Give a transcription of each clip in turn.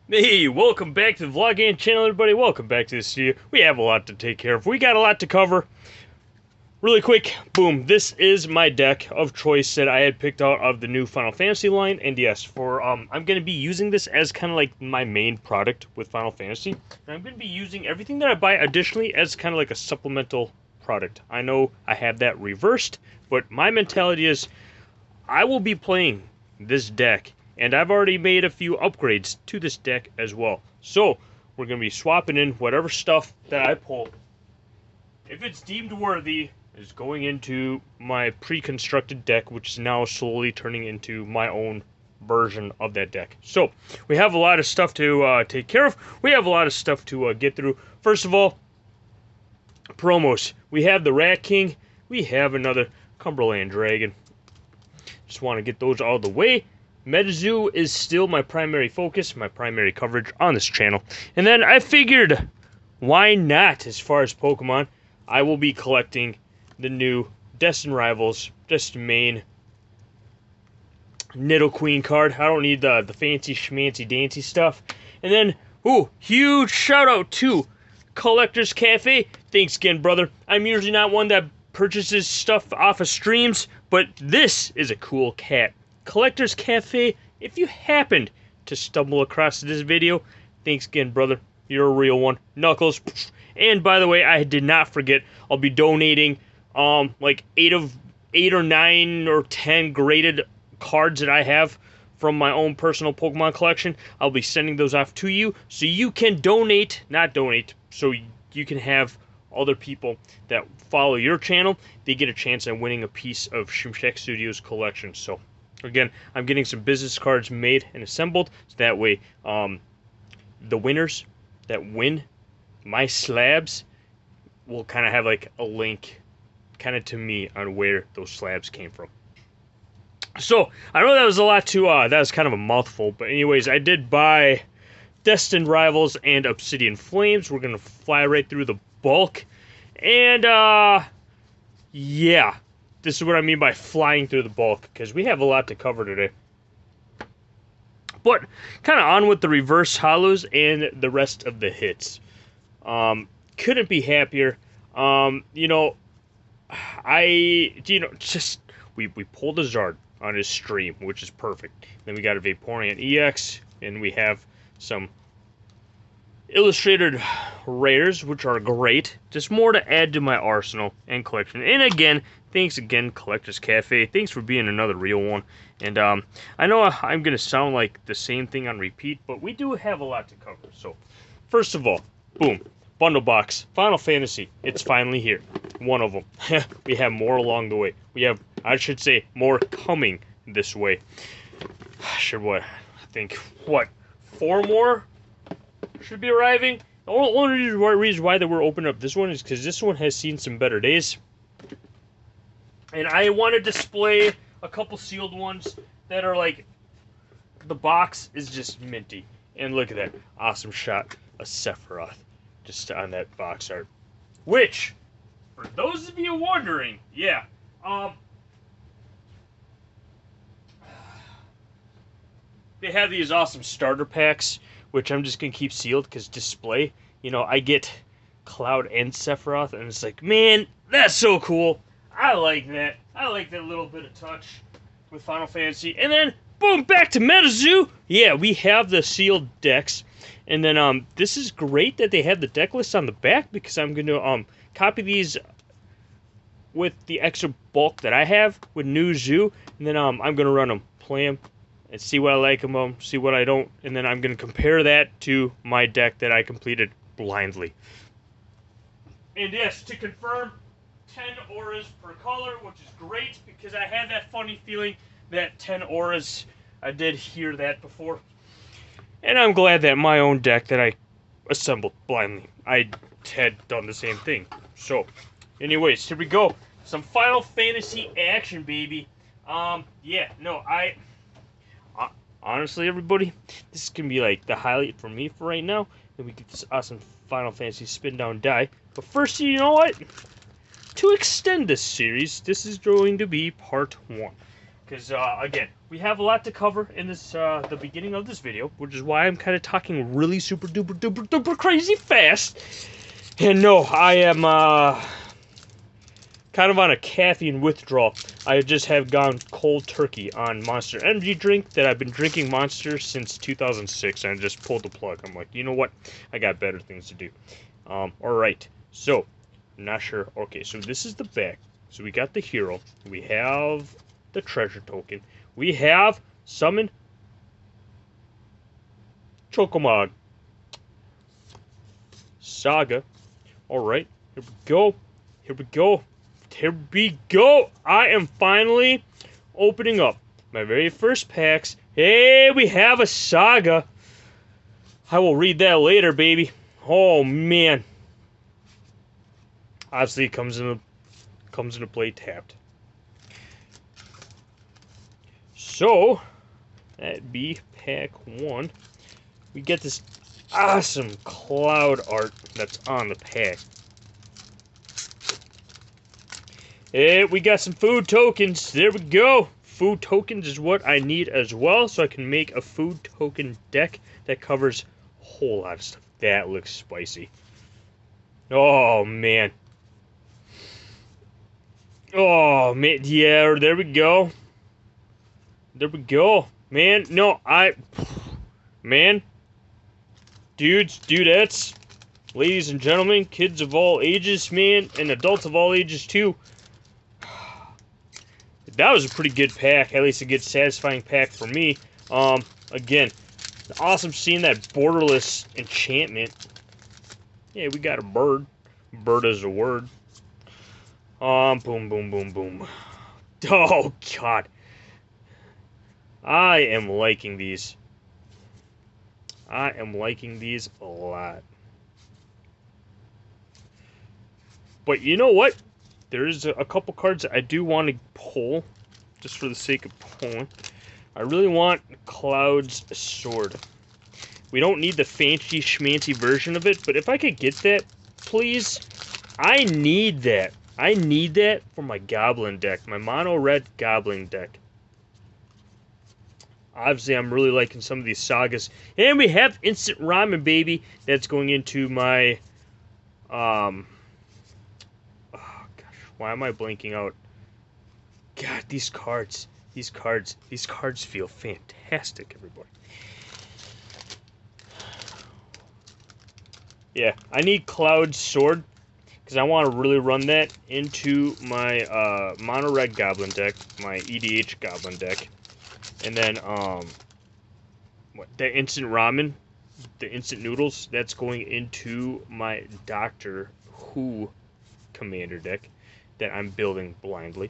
Hey, welcome back to the vlog and channel, everybody. Welcome back to this video. We have a lot to take care of. We got a lot to cover. Really quick, boom. This is my deck of choice that I had picked out of the new Final Fantasy line. And yes, I'm going to be using this as kind of like my main product with Final Fantasy. And I'm going to be using everything that I buy additionally as kind of like a supplemental product. I know I have that reversed, but my mentality is I will be playing this deck, and I've already made a few upgrades to this deck as well. So we're going to be swapping in whatever stuff that I pull, if it's deemed worthy, is going into my pre-constructed deck, which is now slowly turning into my own version of that deck. So we have a lot of stuff to take care of. We have a lot of stuff to get through. First of all, promos. We have the Rat King. We have another Cumberland Dragon. Just want to get those out of the way. MetaZoo is still my primary focus, my primary coverage on this channel. And then I figured, why not, as far as Pokemon, I will be collecting the new Destined Rivals, just main Nidoqueen card. I don't need the fancy schmancy dancy stuff. And then, ooh, huge shout out to Collectors Cafe. Thanks again, brother. I'm usually not one that purchases stuff off of streams, but this is a cool cat. Collectors Cafe, if you happened to stumble across this video, thanks again, brother. You're a real one. Knuckles. And by the way, I did not forget, I'll be donating like 8 or 9 or 10 graded cards that I have from my own personal Pokemon collection. I'll be sending those off to you so you can so you can have other people that follow your channel, they get a chance at winning a piece of Shimshek Studios collection. So again, I'm getting some business cards made and assembled, so that way the winners that win my slabs will kind of have like a link kind of to me on where those slabs came from. So I know that was a lot to that was kind of a mouthful, but anyways, I did buy Destined Rivals and Obsidian Flames. We're gonna fly right through the bulk, and yeah, this is what I mean by flying through the bulk, because we have a lot to cover today. But kind of on with the reverse hollows and the rest of the hits. Couldn't be happier. You know, we pulled a Zard on his stream, which is perfect. Then we got a Vaporeon EX, and we have some illustrated rares, which are great. Just more to add to my arsenal and collection. And again, thanks again, Collectors Cafe. Thanks for being another real one. And I know I'm going to sound like the same thing on repeat, but we do have a lot to cover. So, first of all, boom, bundle box, Final Fantasy. It's finally here. One of them. We have more along the way. We have, I should say, more coming this way. I think, 4 more should be arriving. The only reason why they were opening up this one is because this one has seen some better days. And I want to display a couple sealed ones that are like, the box is just minty. And look at that. Awesome shot of Sephiroth just on that box art. Which, for those of you wondering, yeah, they have these awesome starter packs, which I'm just going to keep sealed because display. You know, I get Cloud and Sephiroth, and it's like, man, that's so cool. I like that. I like that little bit of touch with Final Fantasy. And then, boom, back to MetaZoo. Yeah, we have the sealed decks. And then, this is great that they have the deck list on the back, because I'm going to, copy these with the extra bulk that I have with New Zoo. And then, I'm going to run them, play them, and see what I like them, see what I don't. And then I'm going to compare that to my deck that I completed blindly. And yes, to confirm, 10 auras per color, which is great, because I had that funny feeling that 10 auras, I did hear that before. And I'm glad that my own deck that I assembled blindly, I had done the same thing. So, anyways, here we go. Some Final Fantasy action, baby. Yeah, no, honestly, everybody, this is going to be like the highlight for me for right now. Then we get this awesome Final Fantasy spin down die. But first, you know what? To extend this series, this is going to be part 1. Because, again, we have a lot to cover in this, the beginning of this video, which is why I'm kind of talking really super duper duper duper crazy fast. And no, I am, kind of on a caffeine withdrawal. I just have gone cold turkey on Monster Energy drink that I've been drinking Monster since 2006, and I just pulled the plug. I'm like, you know what? I got better things to do. Alright, so, I'm not sure. Okay, so this is the back. So we got the hero. We have the treasure token. We have summon Chocomog. Saga. Alright, here we go. Here we go. Here we go. I am finally opening up my very first packs. Hey, we have a Saga. I will read that later, baby. Oh man. Obviously, it comes into play tapped. So, that be pack 1. We get this awesome cloud art that's on the pack. Hey, we got some food tokens. There we go. Food tokens is what I need as well, so I can make a food token deck that covers a whole lot of stuff. That looks spicy. Oh, man. Oh, man. Yeah, there we go. There we go. Man, no, man. Dudes, dudettes, ladies and gentlemen, kids of all ages, man, and adults of all ages, too. That was a pretty good pack, at least a good satisfying pack for me. Again, awesome seeing that borderless enchantment. Yeah, we got a bird. Bird is a word. Boom, boom, boom, boom. Oh, God. I am liking these. I am liking these a lot. But you know what? There's a couple cards that I do want to pull, just for the sake of pulling. I really want Cloud's Sword. We don't need the fancy schmancy version of it, but if I could get that, please, I need that. I need that for my Goblin deck, my mono red Goblin deck. Obviously, I'm really liking some of these sagas. And we have Instant Ramen, baby. That's going into my, oh, gosh, why am I blanking out? God, these cards feel fantastic, everybody. Yeah, I need Cloud's Sword, because I want to really run that into my, mono red Goblin deck, my EDH Goblin deck. And then, the instant ramen, the instant noodles, that's going into my Doctor Who commander deck that I'm building blindly.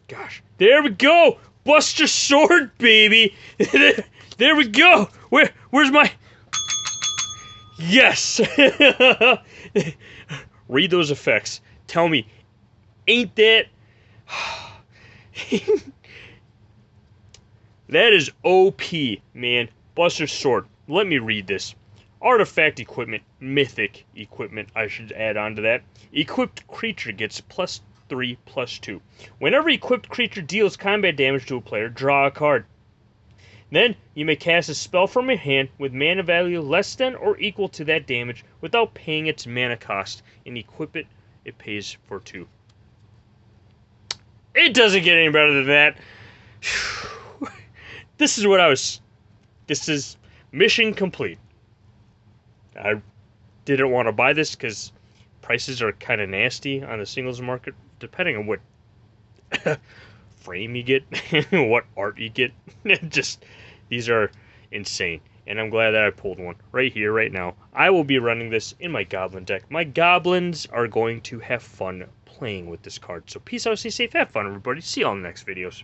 Gosh, there we go! Buster Sword, baby! There we go! Where's my... Yes! Read those effects. Tell me, ain't that... That is OP, man. Buster Sword. Let me read this. Artifact equipment, mythic equipment, I should add on to that. Equipped creature gets +3/+2. Whenever equipped creature deals combat damage to a player, draw a card. Then, you may cast a spell from your hand with mana value less than or equal to that damage without paying its mana cost. And equip it, it pays for 2. It doesn't get any better than that. This is mission complete. I didn't want to buy this because prices are kind of nasty on the singles market, depending on what frame you get, what art you get. These are insane. And I'm glad that I pulled one right here, right now. I will be running this in my Goblin deck. My Goblins are going to have fun playing with this card. So peace out, stay safe, have fun, everybody. See you all in the next videos.